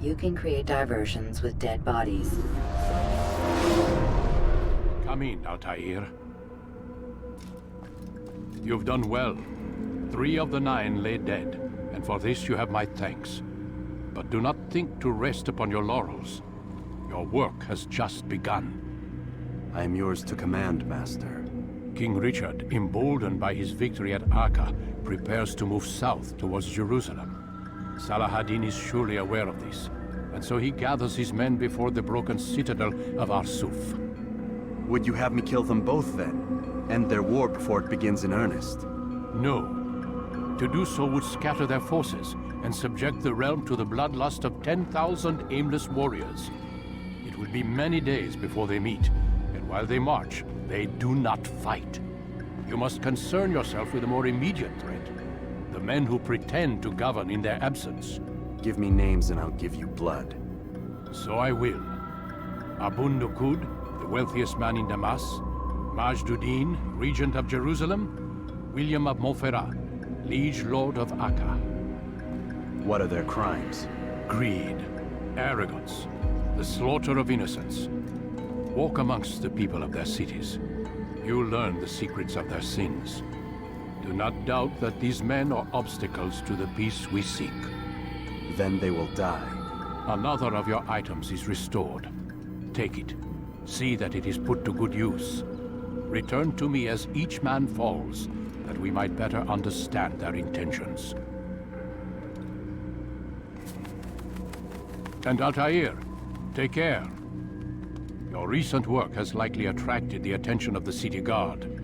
you can create diversions with dead bodies. Come in, Altair. You've done well. 3 of the 9 lay dead, and for this you have my thanks. But do not think to rest upon your laurels. Your work has just begun. I am yours to command, Master. King Richard, emboldened by his victory at Acre, prepares to move south towards Jerusalem. Salah-ad-Din is surely aware of this, and so he gathers his men before the broken citadel of Arsuf. Would you have me kill them both then? End their war before it begins in earnest? No. To do so would scatter their forces and subject the realm to the bloodlust of 10,000 aimless warriors. It will be many days before they meet, and while they march, they do not fight. You must concern yourself with a more immediate threat. The men who pretend to govern in their absence. Give me names and I'll give you blood. So I will. Abun Nukud, the wealthiest man in Damas. Majduddin, regent of Jerusalem. William of Montferrat, liege lord of Acre. What are their crimes? Greed, arrogance, the slaughter of innocents. Walk amongst the people of their cities. You'll learn the secrets of their sins. Do not doubt that these men are obstacles to the peace we seek. Then they will die. Another of your items is restored. Take it. See that it is put to good use. Return to me as each man falls, that we might better understand their intentions. And Altair, take care. Your recent work has likely attracted the attention of the city guard.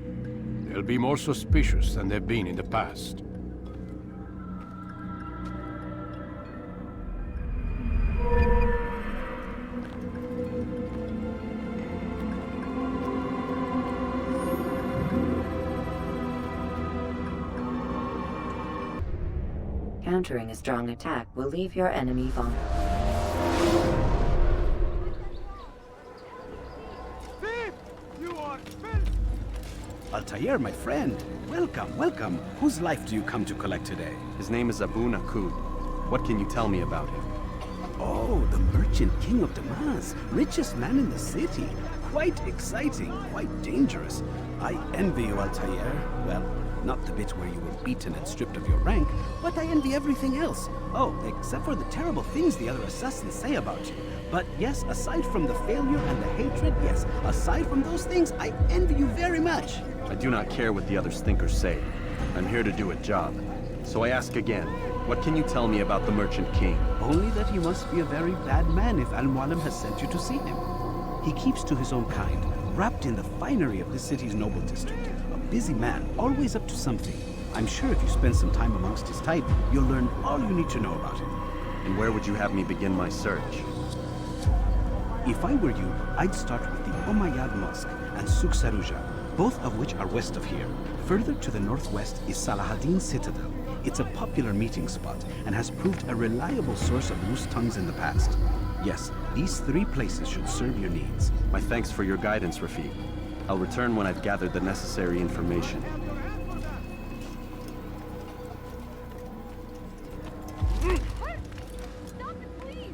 They'll be more suspicious than they've been in the past. Countering a strong attack will leave your enemy vulnerable. Altair, my friend. Welcome, welcome. Whose life do you come to collect today? His name is Abu Nakud. What can you tell me about him? Oh, the merchant king of Damas. Richest man in the city. Quite exciting, quite dangerous. I envy you, Altair. Well, not the bit where you were beaten and stripped of your rank, but I envy everything else. Oh, except for the terrible things the other assassins say about you. But yes, aside from the failure and the hatred, yes, aside from those things, I envy you very much. I do not care what the others think or say. I'm here to do a job. So I ask again, what can you tell me about the Merchant King? Only that he must be a very bad man if Al-Mualim has sent you to see him. He keeps to his own kind, wrapped in the finery of this city's noble district. A busy man, always up to something. I'm sure if you spend some time amongst his type, you'll learn all you need to know about him. And where would you have me begin my search? If I were you, I'd start with the Umayyad Mosque and Souk Sarouja, both of which are west of here. Further to the northwest is Salah-ad-Din Citadel. It's a popular meeting spot and has proved a reliable source of loose tongues in the past. Yes, these 3 places should serve your needs. My thanks for your guidance, Rafiq. I'll return when I've gathered the necessary information. Stop it, please!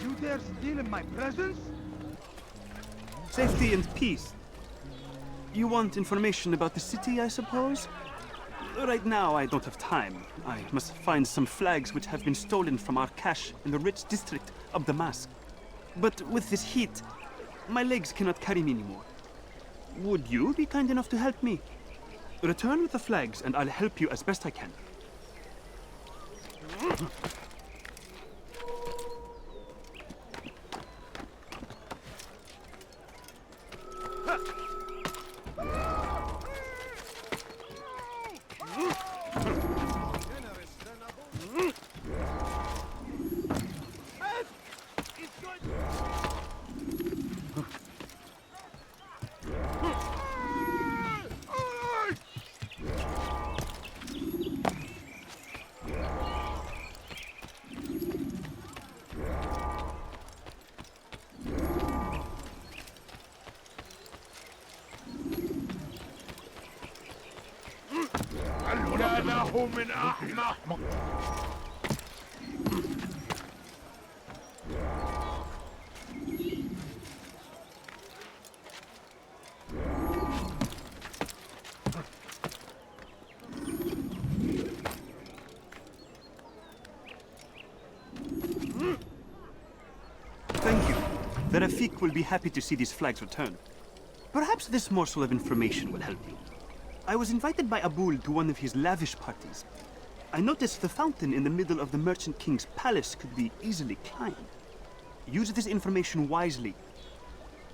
You dare steal in my presence? Safety and peace. You want information about the city, I suppose? Right now, I don't have time. I must find some flags which have been stolen from our cache in the rich district of Damas. But with this heat, my legs cannot carry me anymore. Would you be kind enough to help me? Return with the flags, and I'll help you as best I can. من أحمق Thank you. The Rafik will be happy to see these flags return. Perhaps this morsel of information will help you. I was invited by Abul to one of his lavish parties. I noticed the fountain in the middle of the Merchant King's palace could be easily climbed. Use this information wisely.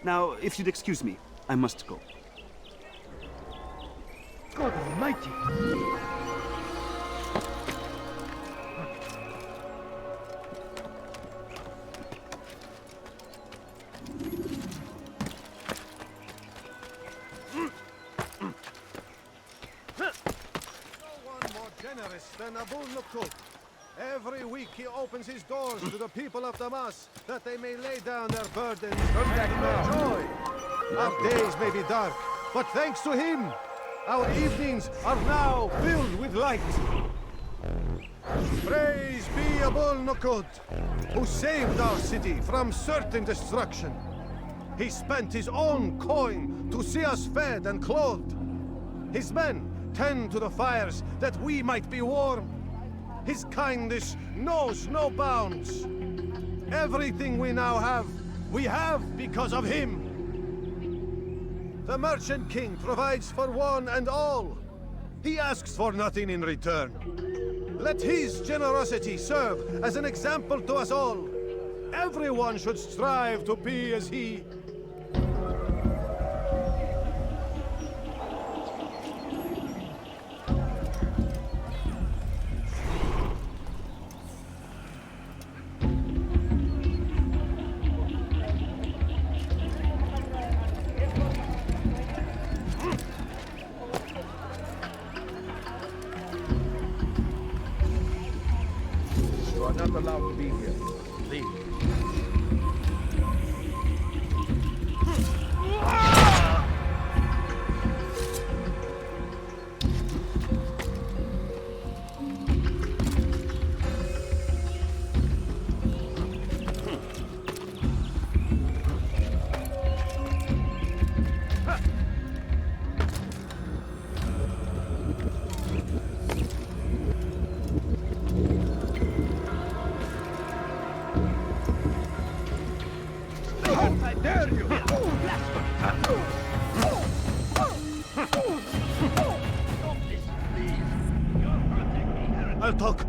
Now, if you'd excuse me, I must go. God almighty! Than Abu Nukut. Every week he opens his doors to the people of Damas that they may lay down their burdens and their joy. Our days may be dark, but thanks to him, our evenings are now filled with light. Praise be Abu Nukut, who saved our city from certain destruction. He spent his own coin to see us fed and clothed. His men tend to the fires that we might be warm. His kindness knows no bounds. Everything we now have, we have because of him. The Merchant King provides for one and all. He asks for nothing in return. Let his generosity serve as an example to us all. Everyone should strive to be as he. You are not allowed to be here. Leave. I dare you!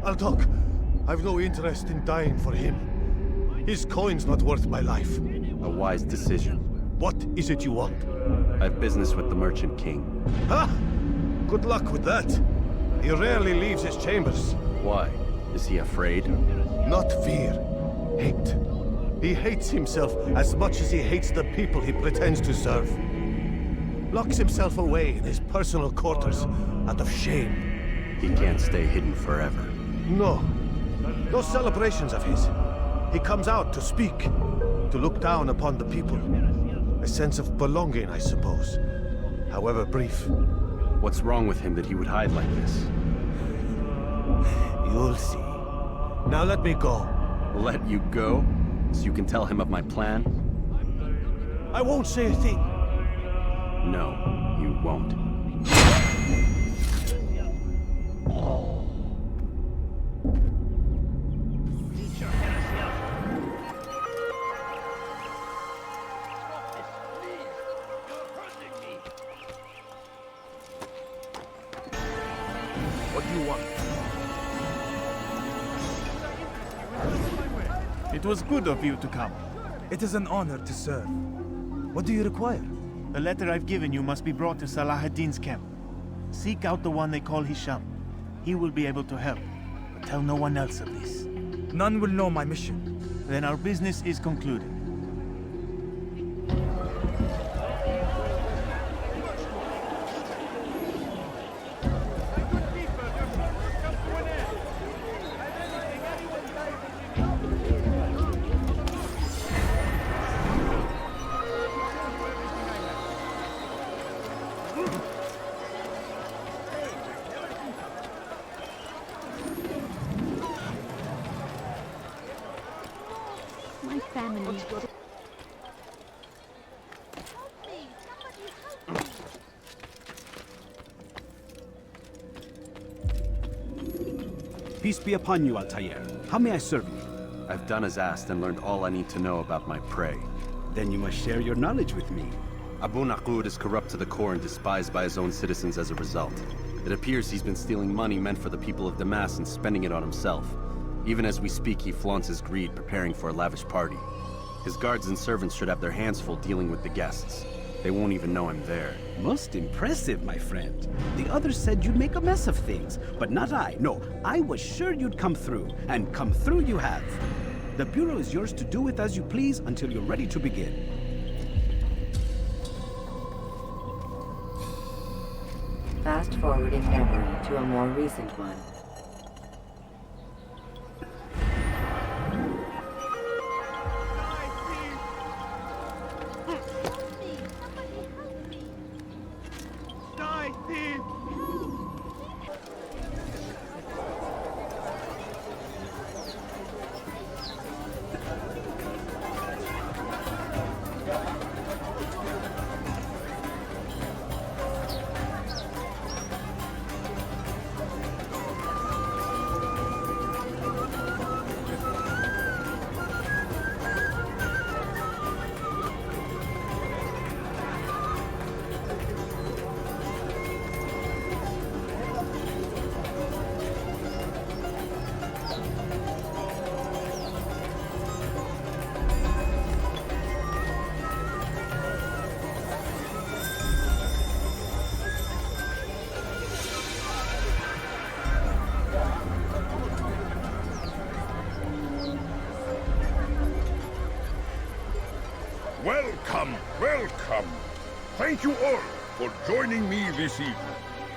I'll talk. I've no interest in dying for him. His coin's not worth my life. A wise decision. What is it you want? I have business with the Merchant King. Huh? Good luck with that. He rarely leaves his chambers. Why? Is he afraid? Not fear. Hate. He hates himself as much as he hates the people he pretends to serve. Locks himself away in his personal quarters out of shame. He can't stay hidden forever. No. Those celebrations of his. He comes out to speak, to look down upon the people. A sense of belonging, I suppose. However brief. What's wrong with him that he would hide like this? You'll see. Now let me go. Let you go? So you can tell him of my plan? I won't say a thing. No, you won't. What do you want? It was good of you to come. It is an honor to serve. What do you require? The letter I've given you must be brought to Salah ad-Din's camp. Seek out the one they call Hisham. He will be able to help, but tell no one else of this. None will know my mission. Then our business is concluded. family. Peace be upon you, Altair. How may I serve you? I've done as asked and learned all I need to know about my prey. Then you must share your knowledge with me. Abu Naqud is corrupt to the core and despised by his own citizens as a result. It appears he's been stealing money meant for the people of Damas and spending it on himself. Even as we speak, he flaunts his greed, preparing for a lavish party. His guards and servants should have their hands full dealing with the guests. They won't even know I'm there. Most impressive, my friend. The others said you'd make a mess of things, but not I. No, I was sure you'd come through, and come through you have. The Bureau is yours to do with as you please until you're ready to begin. Fast forwarding memory to a more recent one. Welcome, welcome. Thank you all for joining me this evening.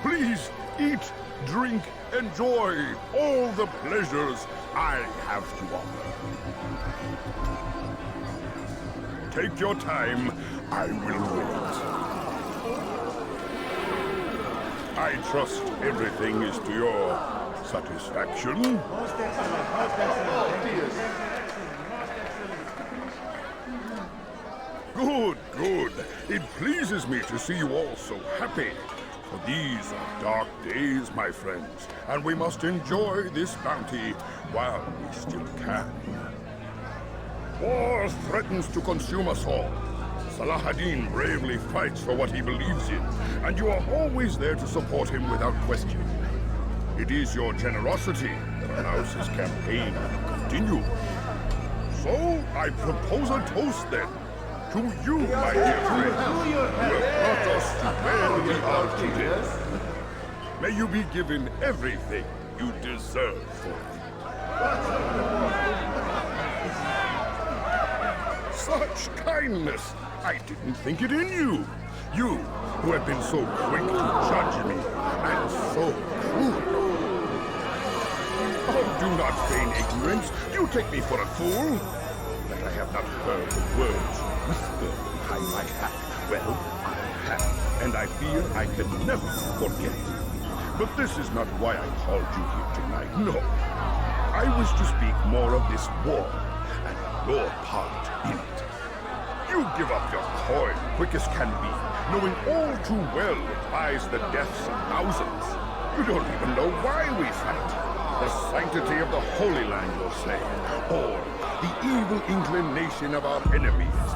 Please eat, drink, enjoy all the pleasures I have to offer. Take your time, I will wait. I trust everything is to your satisfaction. Most excellent, most excellent. Thank you. Good, good. It pleases me to see you all so happy. For these are dark days, my friends, and we must enjoy this bounty while we still can. War threatens to consume us all. Salah ad-Din bravely fights for what he believes in, and you are always there to support him without question. It is your generosity that allows his campaign to continue. So, I propose a toast then. To you, my dear friend, who have brought us to where we are today. May you be given everything you deserve for it. Such kindness! I didn't think it in you. You, who have been so quick to judge me, and so cruel. Oh, do not feign ignorance. You take me for a fool. That I have not heard the words whisper behind my hat. Well, I have, and I fear I can never forget. But this is not why I called you here tonight. No. I wish to speak more of this war, and your part in it. You give up your coin quick as can be, knowing all too well it buys the deaths of thousands. You don't even know why we fight. The sanctity of the Holy Land, you'll say, or the evil inclination of our enemies.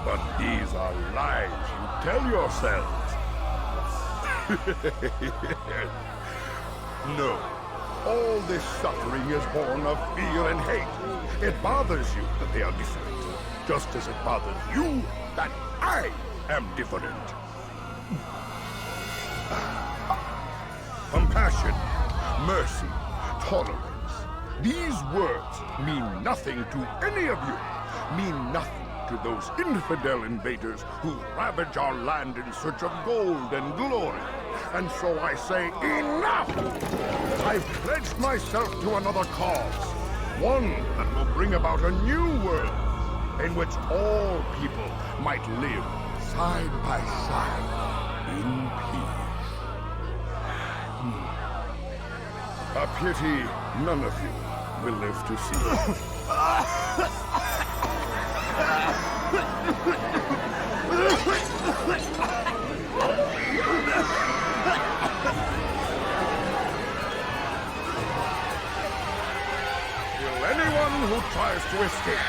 But these are lies you tell yourselves. No. All this suffering is born of fear and hate. It bothers you that they are different, just as it bothers you that I am different. Compassion, mercy, tolerance. These words mean nothing to any of you. Mean nothing to those infidel invaders who ravage our land in search of gold and glory. And so I say, enough! I've pledged myself to another cause. One that will bring about a new world in which all people might live side by side in peace. A pity none of you will live to see it. Kill anyone who tries to escape.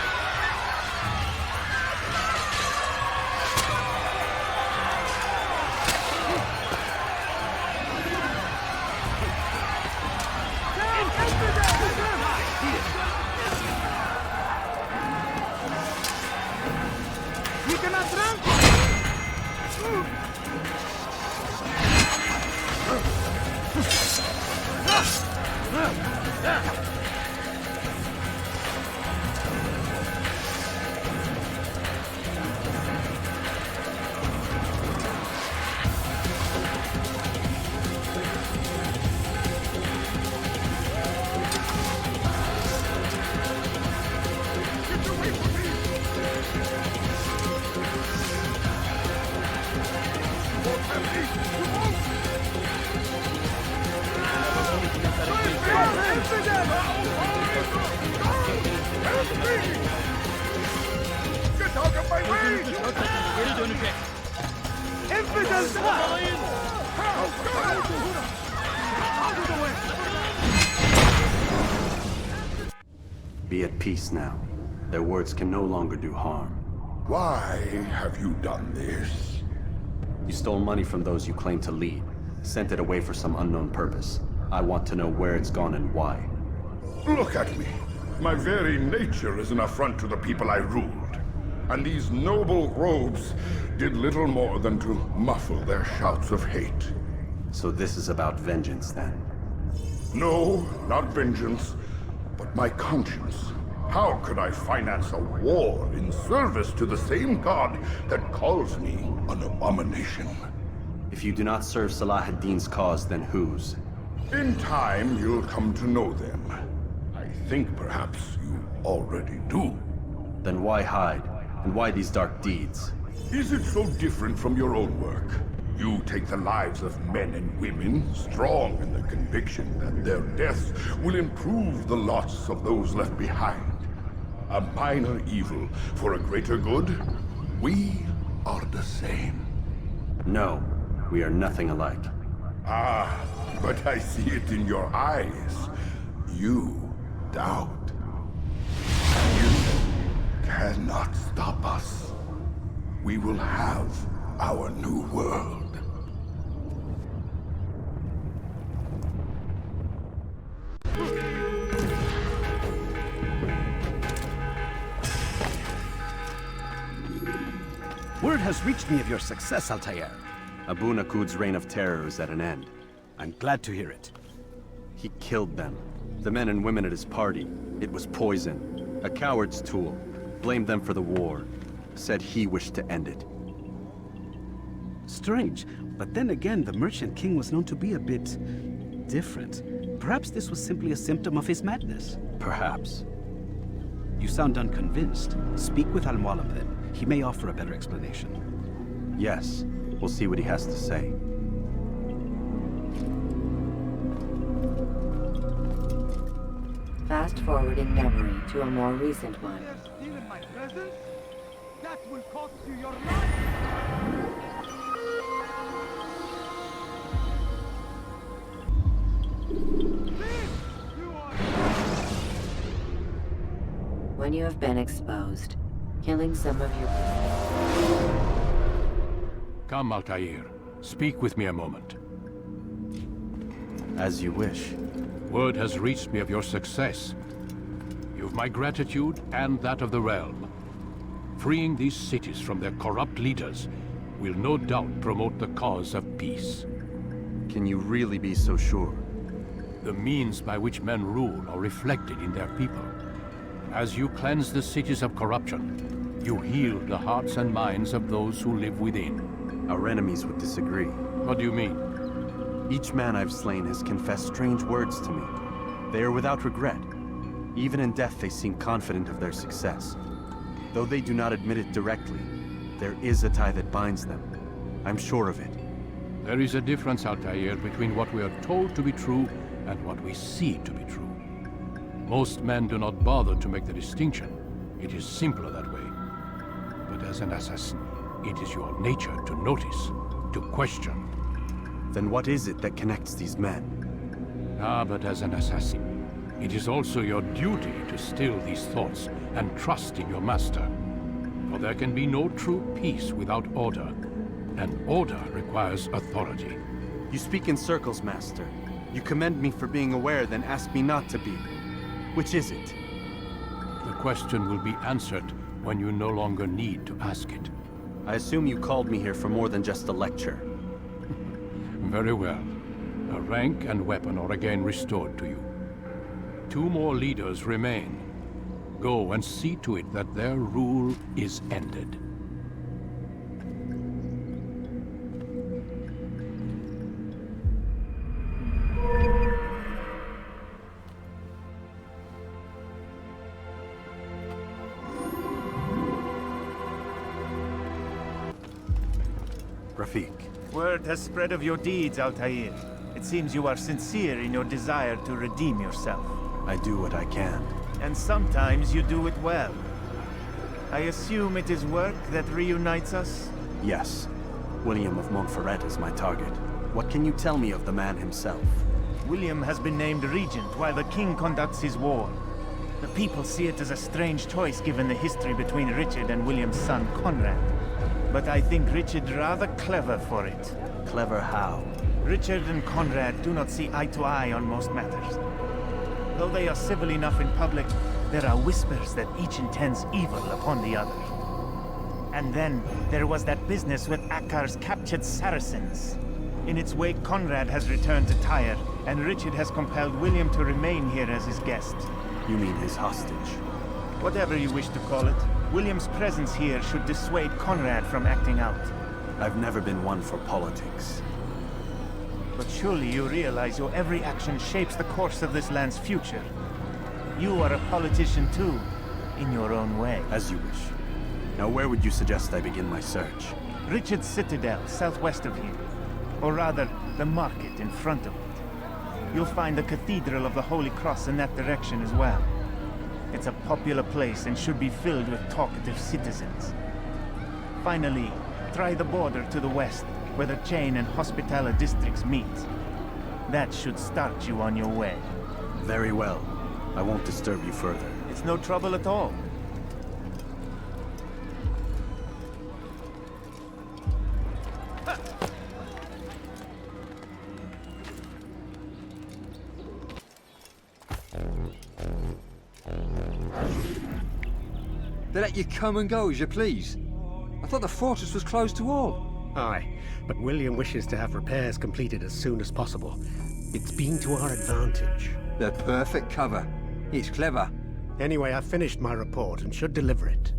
Get out of my way! Infidels! Be at peace now. Their words can no longer do harm. Why have you done this? You stole money from those you claim to lead, sent it away for some unknown purpose. I want to know where it's gone and why. Look at me. My very nature is an affront to the people I ruled. And these noble robes did little more than to muffle their shouts of hate. So this is about vengeance, then? No, not vengeance, but my conscience. How could I finance a war in service to the same god that calls me an abomination? If you do not serve Salah ad-Din's cause, then whose? In time, you'll come to know them. I think perhaps you already do. Then why hide? And why these dark deeds? Is it so different from your own work? You take the lives of men and women, strong in the conviction that their deaths will improve the lots of those left behind. A minor evil for a greater good? We are the same. No, we are nothing alike. Ah, but I see it in your eyes. You doubt. You cannot stop us. We will have our new world. Word has reached me of your success, Altair. Abu Naqud's reign of terror is at an end. I'm glad to hear it. He killed them. The men and women at his party. It was poison. A coward's tool. Blamed them for the war. Said he wished to end it. Strange, but then again, the Merchant King was known to be a bit different. Perhaps this was simply a symptom of his madness. Perhaps. You sound unconvinced. Speak with Al-Mualim then. He may offer a better explanation. Yes. We'll see what he has to say. Fast-forwarding memory to a more recent one. Dare steal in my presence? That will cost you your life! When you have been exposed, killing some of your... Come, Altair. Speak with me a moment. As you wish. Word has reached me of your success. You've my gratitude and that of the realm. Freeing these cities from their corrupt leaders will no doubt promote the cause of peace. Can you really be so sure? The means by which men rule are reflected in their people. As you cleanse the cities of corruption, you heal the hearts and minds of those who live within. Our enemies would disagree. What do you mean? Each man I've slain has confessed strange words to me. They are without regret. Even in death they seem confident of their success. Though they do not admit it directly, there is a tie that binds them. I'm sure of it. There is a difference, Altair, between what we are told to be true and what we see to be true. Most men do not bother to make the distinction. It is simpler that way. but as an assassin, it is your nature to notice, to question. Then what is it that connects these men? Ah, but as an assassin, it is also your duty to still these thoughts and trust in your master. For there can be no true peace without order, and order requires authority. You speak in circles, Master. You commend me for being aware, then ask me not to be. Which is it? The question will be answered when you no longer need to ask it. I assume you called me here for more than just a lecture. Very well. A rank and weapon are again restored to you. 2 more leaders remain. Go and see to it that their rule is ended. Rafiq. Word has spread of your deeds, Altair. It seems you are sincere in your desire to redeem yourself. I do what I can. And sometimes you do it well. I assume it is work that reunites us? Yes. William of Montferrat is my target. What can you tell me of the man himself? William has been named regent while the king conducts his war. The people see it as a strange choice given the history between Richard and William's son Conrad. But I think Richard rather clever for it. Clever how? Richard and Conrad do not see eye to eye on most matters. Though they are civil enough in public, there are whispers that each intends evil upon the other. And then, there was that business with Akkar's captured Saracens. In its wake, Conrad has returned to Tyre, and Richard has compelled William to remain here as his guest. You mean his hostage? Whatever you wish to call it, William's presence here should dissuade Conrad from acting out. I've never been one for politics. But surely you realize your every action shapes the course of this land's future. You are a politician too, in your own way. As you wish. Now where would you suggest I begin my search? Richard's Citadel, southwest of here. Or rather, the market in front of it. You'll find the Cathedral of the Holy Cross in that direction as well. It's a popular place and should be filled with talkative citizens. Finally, try the border to the west, where the Chain and Hospitaller districts meet. That should start you on your way. Very well. I won't disturb you further. It's no trouble at all. They let you come and go as you please. I thought the fortress was closed to all. Aye, but William wishes to have repairs completed as soon as possible. It's been to our advantage. The perfect cover. It's clever. Anyway, I've finished my report and should deliver it.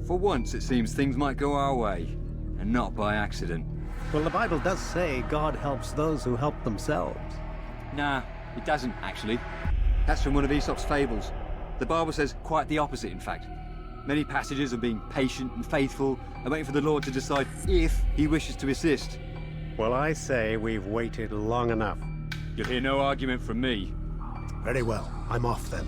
For once, it seems things might go our way, and not by accident. Well, the Bible does say God helps those who help themselves. Nah, it doesn't, actually. That's from one of Aesop's fables. The Bible says quite the opposite, in fact. Many passages of being patient and faithful and waiting for the Lord to decide if he wishes to assist. Well, I say we've waited long enough. You'll hear no argument from me. Very well. I'm off then.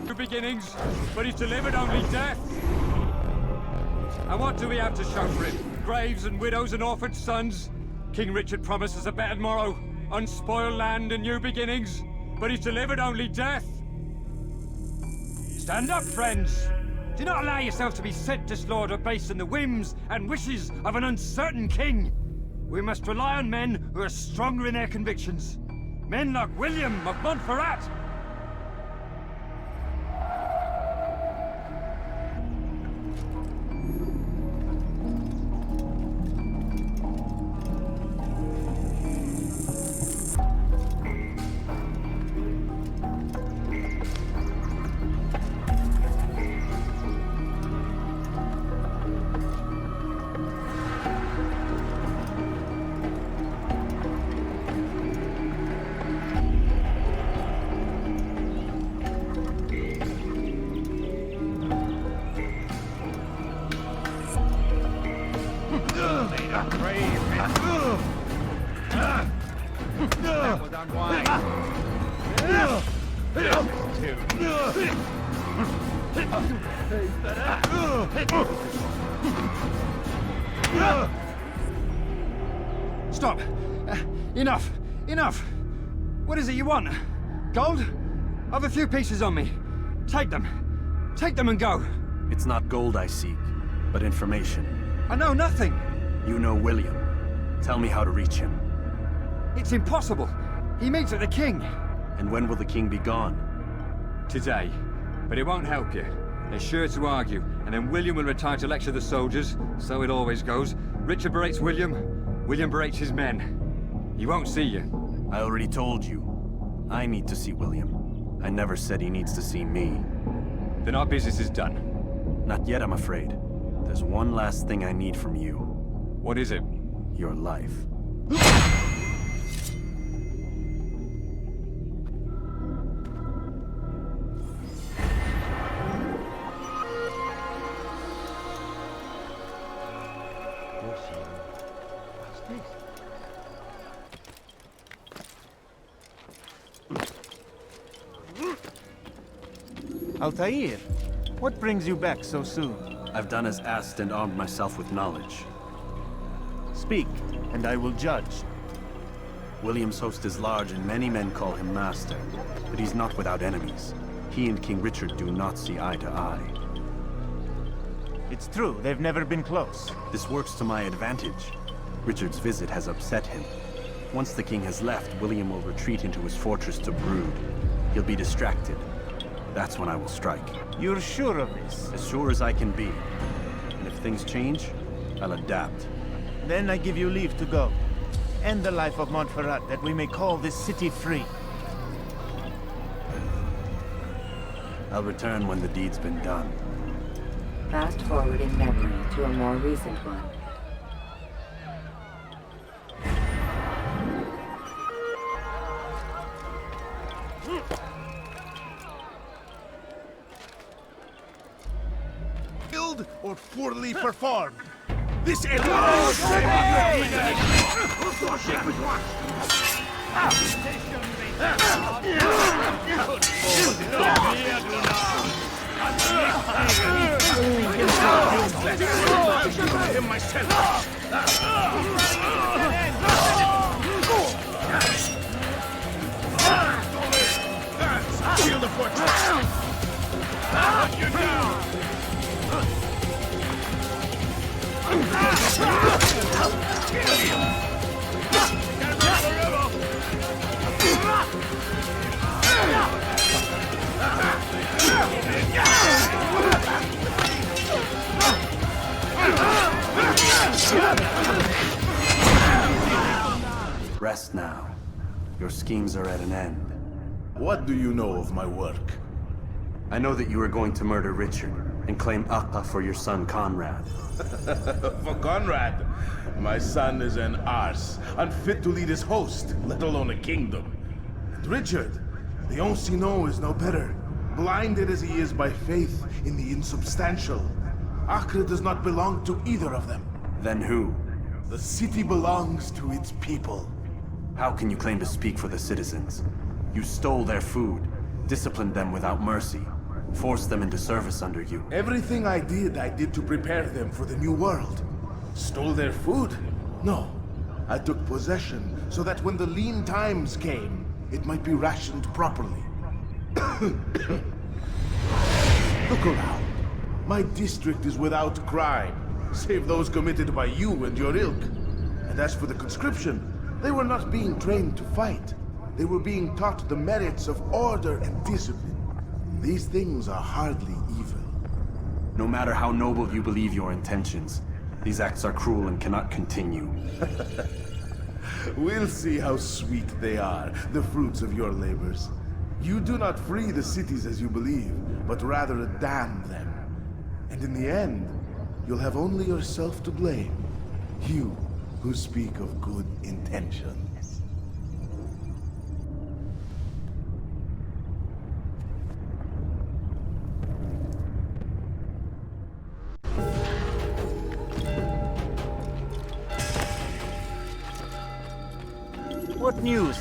New beginnings, but he's delivered only death. And what do we have to show for it? Graves and widows and orphaned sons? King Richard promises a better tomorrow, unspoiled land and new beginnings, but he's delivered only death. Stand up, friends. Do not allow yourselves to be sent to slaughter based on the whims and wishes of an uncertain king. We must rely on men who are stronger in their convictions. Men like William of Montferrat. That was unwise. Stop! Enough! Enough! What is it you want? Gold? I've a few pieces on me. Take them. Take them and go. It's not gold I seek, but information. I know nothing. You know William. Tell me how to reach him. It's impossible. He meets at the king. And when will the king be gone? Today. But it won't help you. They're sure to argue, and then William will retire to lecture the soldiers. So it always goes. Richard berates William. William berates his men. He won't see you. I already told you. I need to see William. I never said he needs to see me. Then our business is done. Not yet, I'm afraid. There's one last thing I need from you. What is it? Your life. Altair, what brings you back so soon? I've done as asked and armed myself with knowledge. Speak, and I will judge. William's host is large and many men call him master, but he's not without enemies. He and King Richard do not see eye to eye. It's true, they've never been close. This works to my advantage. Richard's visit has upset him. Once the king has left, William will retreat into his fortress to brood. He'll be distracted. That's when I will strike. You're sure of this? As sure as I can be. And if things change, I'll adapt. Then I give you leave to go. End the life of Montferrat, that we may call this city free. I'll return when the deed's been done. Fast forward in memory to a more recent one. Or poorly performed. This Shield the fortress. You're down. Rest now. Your schemes are at an end. What do you know of my work? I know that you are going to murder Richard and claim Akka for your son Conrad. For Conrad? My son is an arse, unfit to lead his host, let alone a kingdom. And Richard, the Ancien is no better, blinded as he is by faith in the insubstantial. Acre does not belong to either of them. Then who? The city belongs to its people. How can you claim to speak for the citizens? You stole their food, disciplined them without mercy, forced them into service under you. Everything I did to prepare them for the new world. Stole their food? No. I took possession so that when the lean times came, it might be rationed properly. Look around. My district is without crime, save those committed by you and your ilk. And as for the conscription, they were not being trained to fight. They were being taught the merits of order and discipline. These things are hardly evil. No matter how noble you believe your intentions, these acts are cruel and cannot continue. We'll see how sweet they are, the fruits of your labors. You do not free the cities as you believe, but rather damn them. And in the end, you'll have only yourself to blame. You who speak of good intentions. What news?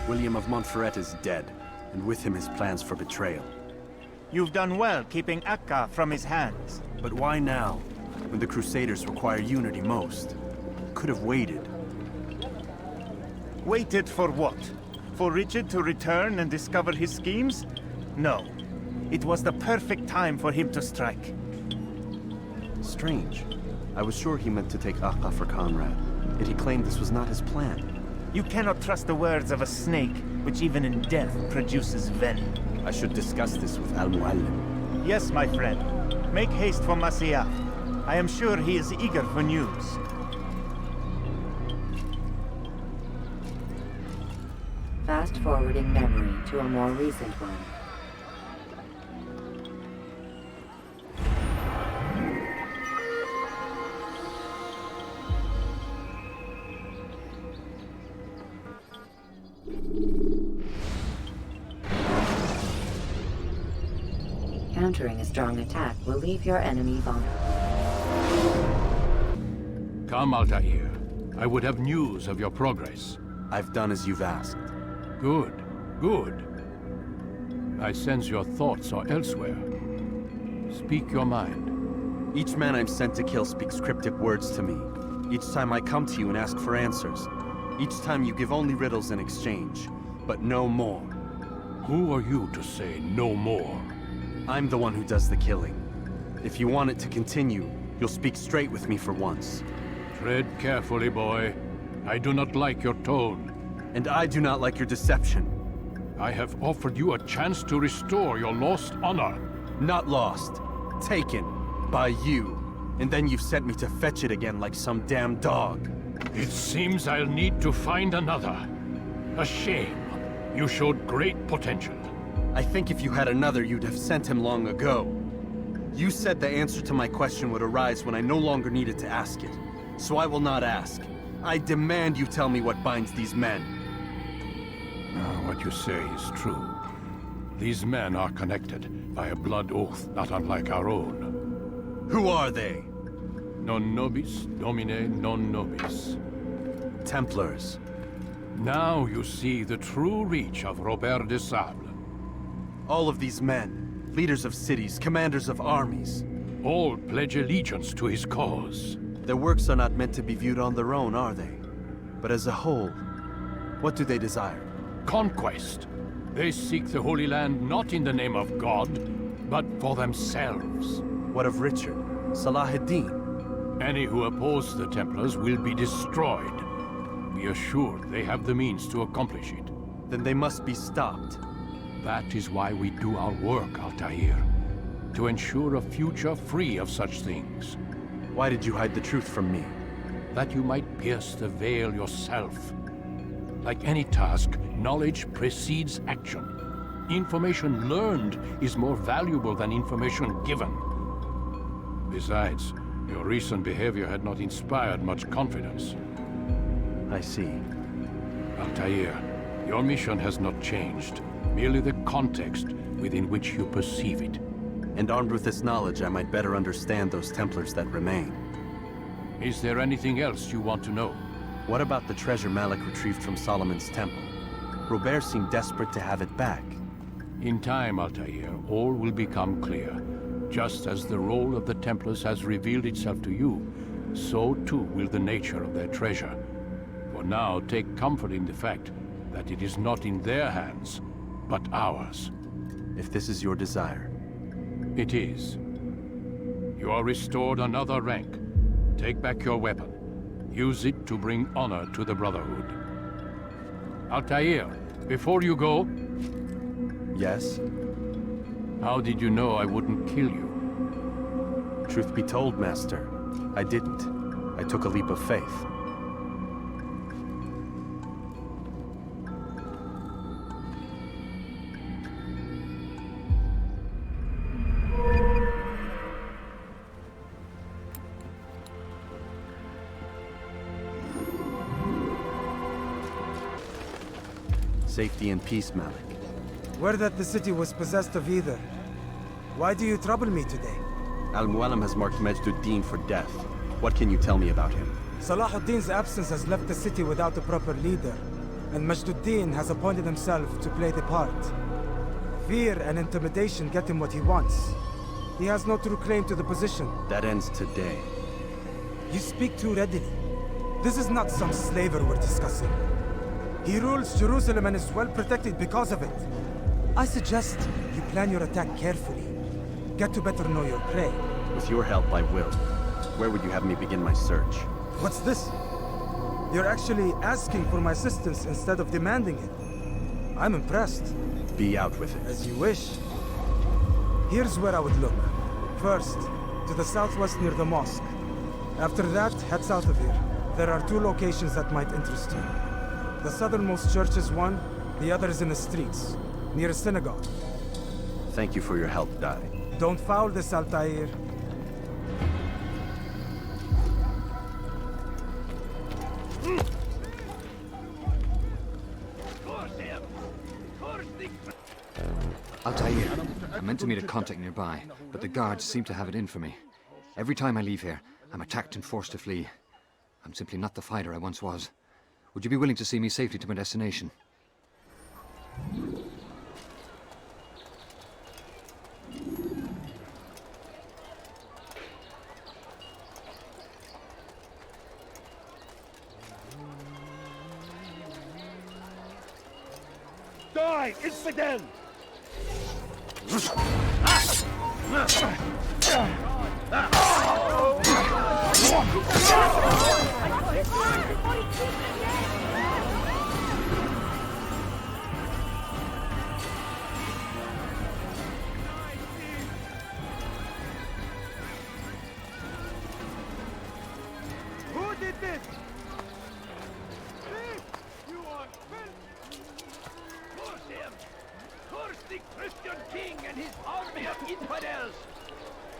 William of Montferrat is dead, and with him his plans for betrayal. You've done well keeping Akka from his hands. But why now, when the Crusaders require unity most? Could have waited. Waited for what? For Richard to return and discover his schemes? No. It was the perfect time for him to strike. Strange. I was sure he meant to take Akka for Conrad, yet he claimed this was not his plan. You cannot trust the words of a snake, which even in death produces venom. I should discuss this with Al-Muallim. Yes, my friend. Make haste for Masyaf. I am sure he is eager for news. Fast-forwarding memory to a more recent one. Countering a strong attack will leave your enemy vulnerable. Come, Altair. I would have news of your progress. I've done as you've asked. Good, good. I sense your thoughts are elsewhere. Speak your mind. Each man I'm sent to kill speaks cryptic words to me. Each time I come to you and ask for answers. Each time you give only riddles in exchange, but no more. Who are you to say no more? I'm the one who does the killing. If you want it to continue, you'll speak straight with me for once. Tread carefully, boy. I do not like your tone. And I do not like your deception. I have offered you a chance to restore your lost honor. Not lost. Taken. By you. And then you've sent me to fetch it again like some damn dog. It seems I'll need to find another. A shame. You showed great potential. I think if you had another, you'd have sent him long ago. You said the answer to my question would arise when I no longer needed to ask it. So I will not ask. I demand you tell me what binds these men. What you say is true. These men are connected by a blood oath not unlike our own. Who are they? Non nobis, domine non nobis. Templars. Now you see the true reach of Robert de Sable. All of these men, leaders of cities, commanders of armies. All pledge allegiance to his cause. Their works are not meant to be viewed on their own, are they? But as a whole, what do they desire? Conquest. They seek the Holy Land not in the name of God, but for themselves. What of Richard? Salah ad-Din? Any who oppose the Templars will be destroyed. Be assured they have the means to accomplish it. Then they must be stopped. That is why we do our work, Altair. To ensure a future free of such things. Why did you hide the truth from me? That you might pierce the veil yourself. Like any task, knowledge precedes action. Information learned is more valuable than information given. Besides, your recent behavior had not inspired much confidence. I see. Altair, your mission has not changed. Merely the context within which you perceive it. And armed with this knowledge, I might better understand those Templars that remain. Is there anything else you want to know? What about the treasure Malik retrieved from Solomon's temple? Robert seemed desperate to have it back. In time, Altair, all will become clear. Just as the role of the Templars has revealed itself to you, so too will the nature of their treasure. For now, take comfort in the fact that it is not in their hands, but ours. If this is your desire. It is. You are restored another rank. Take back your weapon. Use it to bring honor to the Brotherhood. Altair, before you go... Yes? How did you know I wouldn't kill you? Truth be told, Master, I didn't. I took a leap of faith. Safety and peace, Malik. Word that the city was possessed of either. Why do you trouble me today? Al-Muallim has marked Majd-ud-Din for death. What can you tell me about him? Salah ad-Din's absence has left the city without a proper leader. and Majduddin has appointed himself to play the part. Fear and intimidation get him what he wants. He has no true claim to the position. That ends today. You speak too readily. This is not some slaver we're discussing. He rules Jerusalem and is well protected because of it. I suggest you plan your attack carefully. Get to better know your prey. With your help, I will. Where would you have me begin my search? What's this? You're actually asking for my assistance instead of demanding it. I'm impressed. Be out with it. As you wish. Here's where I would look. First, to the southwest near the mosque. After that, head south of here. There are 2 locations that might interest you. The southernmost church is one, the other is in the streets, near a synagogue. Thank you for your help, Dai. Don't foul this, Altair. Altair, I meant to meet a contact nearby, but the guards seem to have it in for me. Every time I leave here, I'm attacked and forced to flee. I'm simply not the fighter I once was. Would you be willing to see me safely to my destination? Die, infidel! Who did this? Thief! You are filth! Curse him! Curse the Christian king and his army of infidels!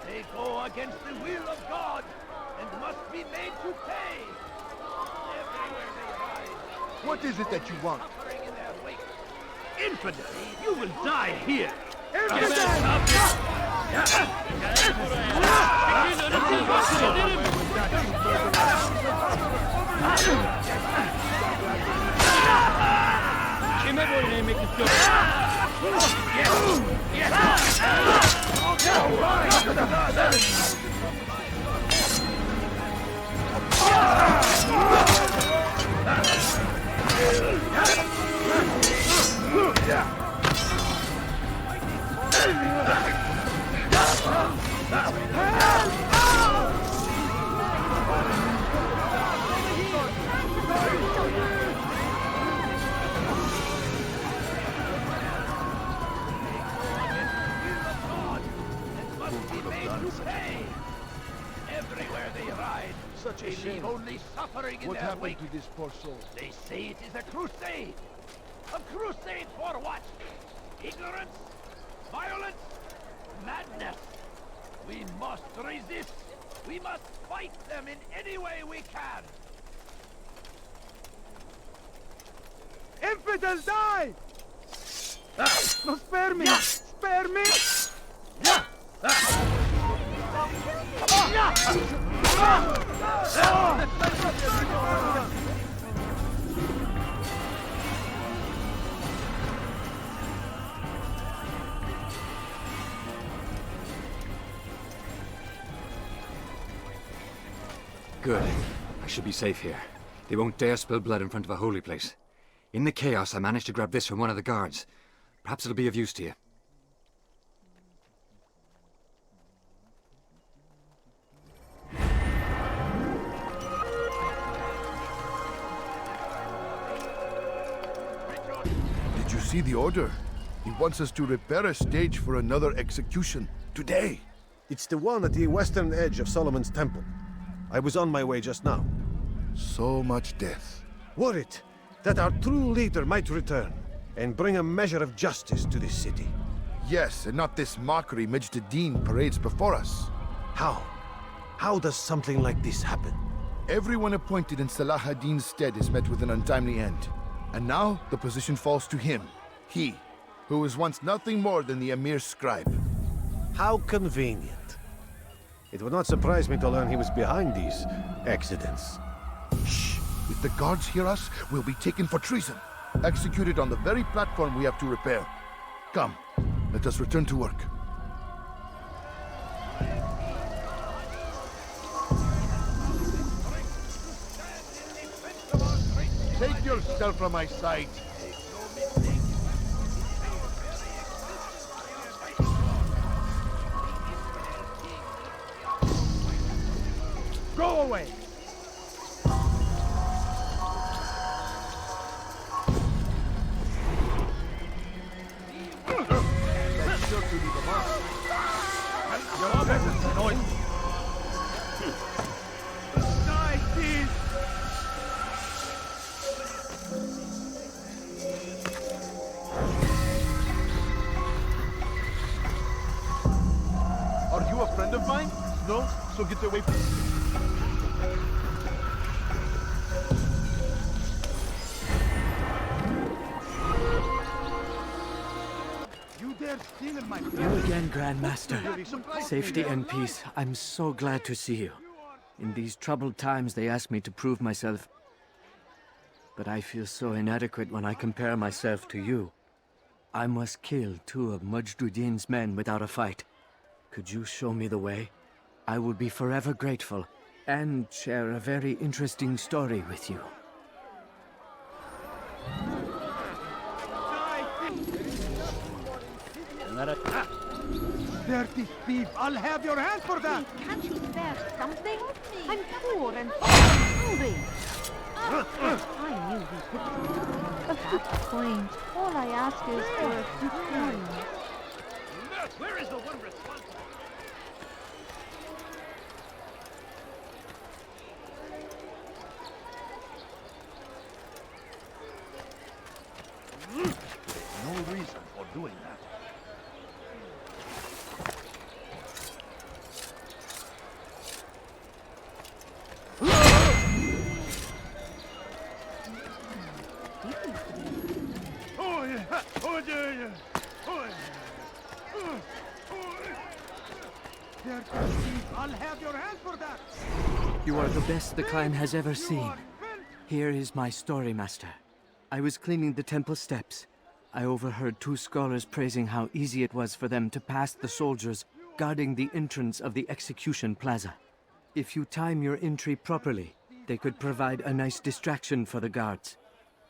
They go against the will of God and must be made to pay! Everywhere they ride. What is it that you want? Suffering in their wake. Infidel! You will die here! Kime boynaymak istiyor? Everywhere they ride, Such a they shame. leave only suffering in What their happened wake. to this poor soul? They say it is a crusade. A crusade for what? Ignorance? Violence? Madness? We must resist. We must fight them in any way we can. Infidel, die! No, spare me! Spare me! Good. I should be safe here. They won't dare spill blood in front of a holy place. In the chaos, I managed to grab this from one of the guards. Perhaps it'll be of use to you. Did you see the order? He wants us to repair a stage for another execution. Today! It's the one at the western edge of Solomon's Temple. I was on my way just now. So much death. Worried that our true leader might return and bring a measure of justice to this city. Yes, and not this mockery Majduddin parades before us. How? How does something like this happen? Everyone appointed in Salah ad-Din's stead is met with an untimely end. And now the position falls to him. He, who was once nothing more than the Emir's scribe. How convenient. It would not surprise me to learn he was behind these accidents. Shh! If the guards hear us, we'll be taken for treason. executed on the very platform we have to repair. Come, let us return to work. Take yourself from my sight. Go away! That's sure to be the boss. Your presence annoys me. Die, please! Are you a friend of mine? No? So get away from me. You dare steal in my You again, Grandmaster. Safety and peace. I'm so glad to see you. In these troubled times, they ask me to prove myself. But I feel so inadequate when I compare myself to you. I must kill 2 of Mujduddin's men without a fight. Could you show me the way? I will be forever grateful, and share a very interesting story with you. Dirty thief! I'll have your hand for that! Can't you spare something? I'm poor and hungry. I knew he could. A good point. All I ask is for a few coins. Where is the one responsible? No reason for doing that. Oh, yeah! Oh, yeah, yeah! Oh, yeah! Dirty thief! I'll have your hand for that! You are the best the clan has ever seen. Here is my story, Master. I was cleaning the temple steps. I overheard 2 scholars praising how easy it was for them to pass the soldiers guarding the entrance of the execution plaza. If you time your entry properly, they could provide a nice distraction for the guards.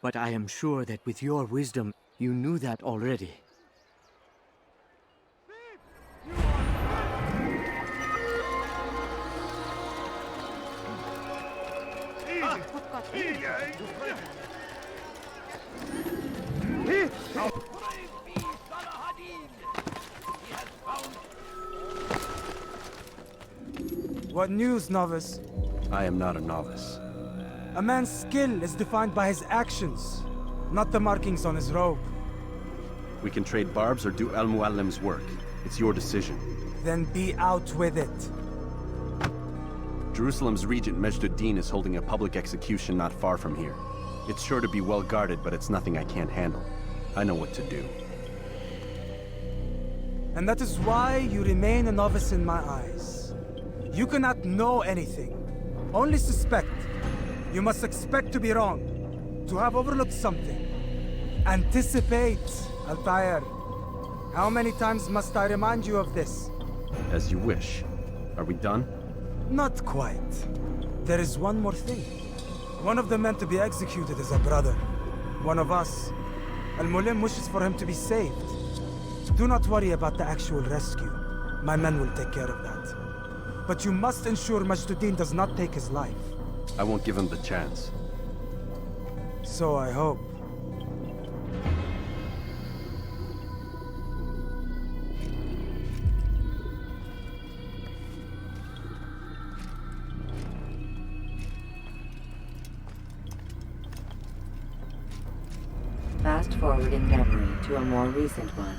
But I am sure that with your wisdom, you knew that already. What news, novice? I am not a novice. A man's skill is defined by his actions, not the markings on his robe. We can trade barbs or do Al-Muallim's work. It's your decision. Then be out with it. Jerusalem's regent Mejduddin is holding a public execution not far from here. It's sure to be well guarded, but it's nothing I can't handle. I know what to do. And that is why you remain a novice in my eyes. You cannot know anything, only suspect. You must expect to be wrong, to have overlooked something. Anticipate, Altair. How many times must I remind you of this? As you wish. Are we done? Not quite. There is one more thing. One of the men to be executed is a brother. One of us. Al-Mulim wishes for him to be saved. Do not worry about the actual rescue. My men will take care of that. But you must ensure Mejduddin does not take his life. I won't give him the chance. So I hope. Fast forward in memory to a more recent one.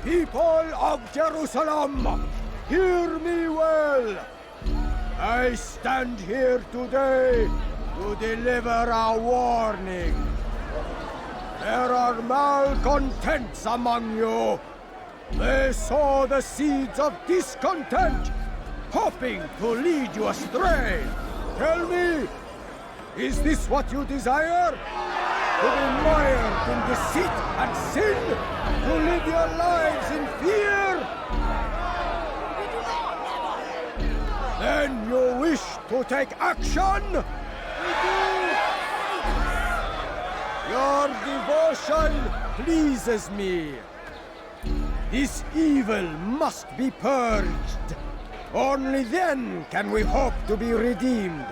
People of Jerusalem, hear me well. I stand here today to deliver a warning. There are malcontents among you. They sow the seeds of discontent, hoping to lead you astray. Tell me, is this what you desire? To be mired in deceit and sin? To live your lives in fear? Then you wish to take action? We do! Your devotion pleases me. This evil must be purged. Only then can we hope to be redeemed.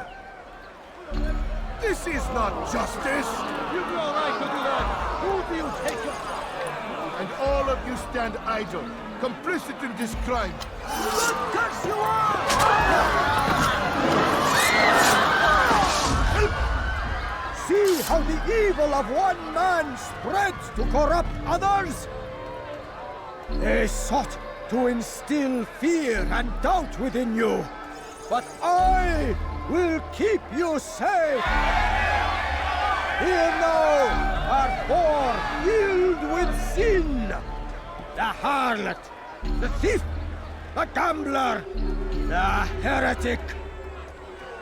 This is not justice! You've no right to do that! Who do you take it? And all of you stand idle, complicit in this crime. Curse you are! See how the evil of one man spreads to corrupt others? They sought to instill fear and doubt within you. But I will keep you safe. Here now are four filled with sin. The harlot, the thief, the gambler, the heretic.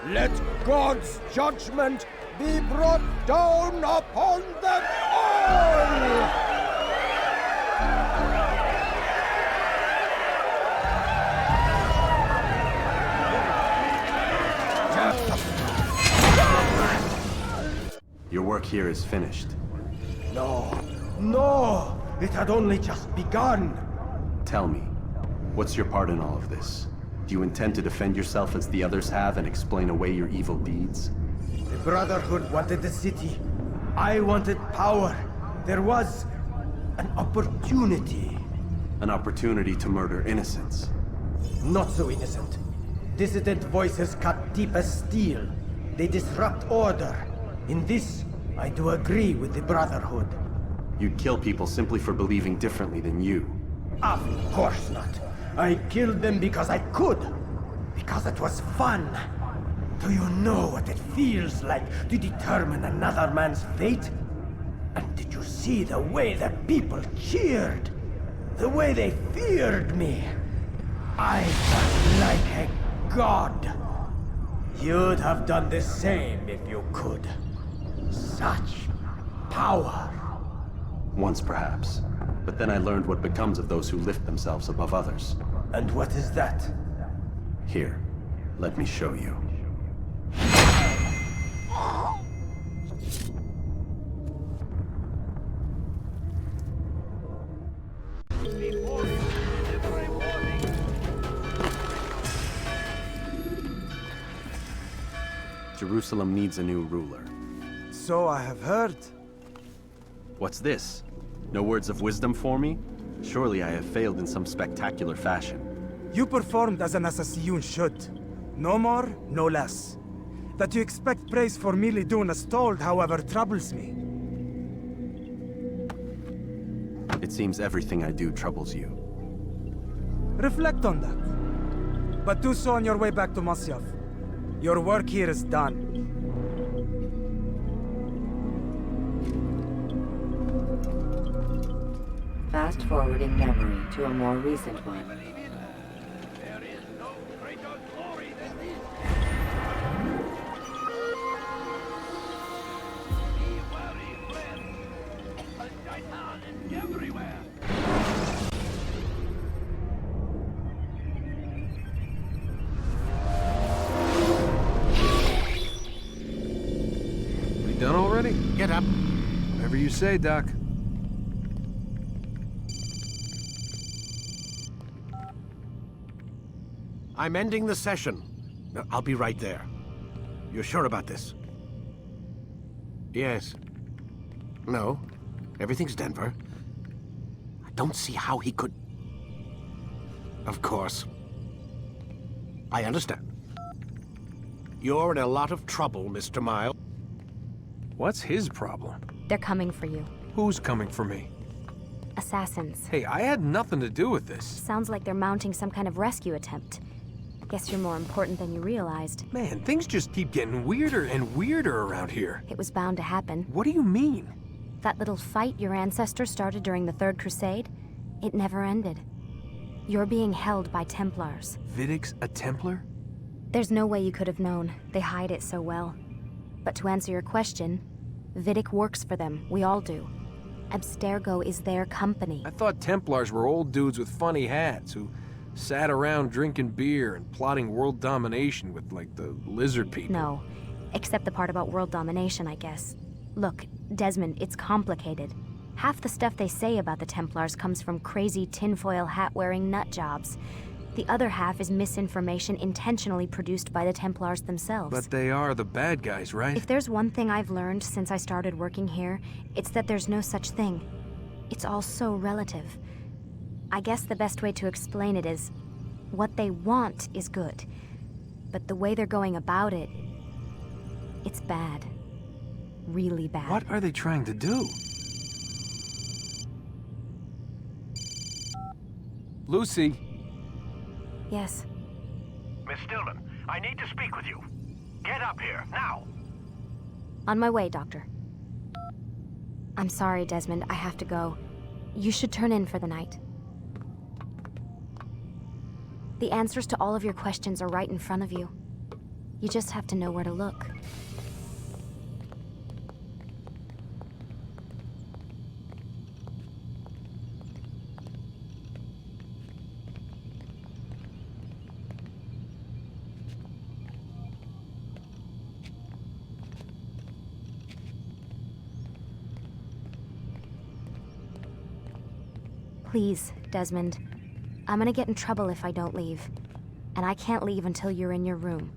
Let God's judgment be brought down upon them all! Your work here is finished. No, no! It had only just begun! Tell me, what's your part in all of this? Do you intend to defend yourself as the others have and explain away your evil deeds? The Brotherhood wanted the city. I wanted power. There was an opportunity. An opportunity to murder innocents. Not so innocent. Dissident voices cut deep as steel. They disrupt order. In this, I do agree with the Brotherhood. You'd kill people simply for believing differently than you. Of course not. I killed them because I could. Because it was fun. Do you know what it feels like to determine another man's fate? And did you see the way the people cheered? The way they feared me? I was like a god. You'd have done the same if you could. Such power. Once perhaps. But then I learned what becomes of those who lift themselves above others. And what is that? Here, let me show you. Jerusalem needs a new ruler. So I have heard. What's this? No words of wisdom for me? Surely I have failed in some spectacular fashion. You performed as an assassin should. No more, no less. That you expect praise for merely doing as told, however, troubles me. It seems everything I do troubles you. Reflect on that. But do so on your way back to Masyaf. Your work here is done. Fast-forwarding memory to a more recent one. There is no greater glory than this. Be wary, friends. A shaitan is everywhere. We done already? Get up. Whatever you say, Doc. I'm ending the session. I'll be right there. You're sure about this? Yes. No. Everything's Denver. I don't see how he could... Of course. I understand. You're in a lot of trouble, Mr. Miles. What's his problem? They're coming for you. Who's coming for me? assassins. Hey, I had nothing to do with this. Sounds like they're mounting some kind of rescue attempt. Guess you're more important than you realized. Man, things just keep getting weirder and weirder around here. It was bound to happen. What do you mean? That little fight your ancestor started during the Third Crusade, it never ended. You're being held by Templars. Vidic's a Templar? There's no way you could have known. They hide it so well. But to answer your question, Vidic works for them. We all do. Abstergo is their company. I thought Templars were old dudes with funny hats who sat around drinking beer and plotting world domination with, like, the lizard people. No, except the part about world domination, I guess. Look, Desmond, it's complicated. Half the stuff they say about the Templars comes from crazy tinfoil hat-wearing nut jobs. The other half is misinformation intentionally produced by the Templars themselves. But they are the bad guys, right? If there's one thing I've learned since I started working here, it's that there's no such thing. It's all so relative. I guess the best way to explain it is, what they want is good. But the way they're going about it, it's bad. Really bad. What are they trying to do? Lucy? Yes. Miss Stillman, I need to speak with you. Get up here, now! On my way, Doctor. I'm sorry, Desmond. I have to go. You should turn in for the night. The answers to all of your questions are right in front of you. You just have to know where to look. Please, Desmond. I'm gonna get in trouble if I don't leave. And I can't leave until you're in your room.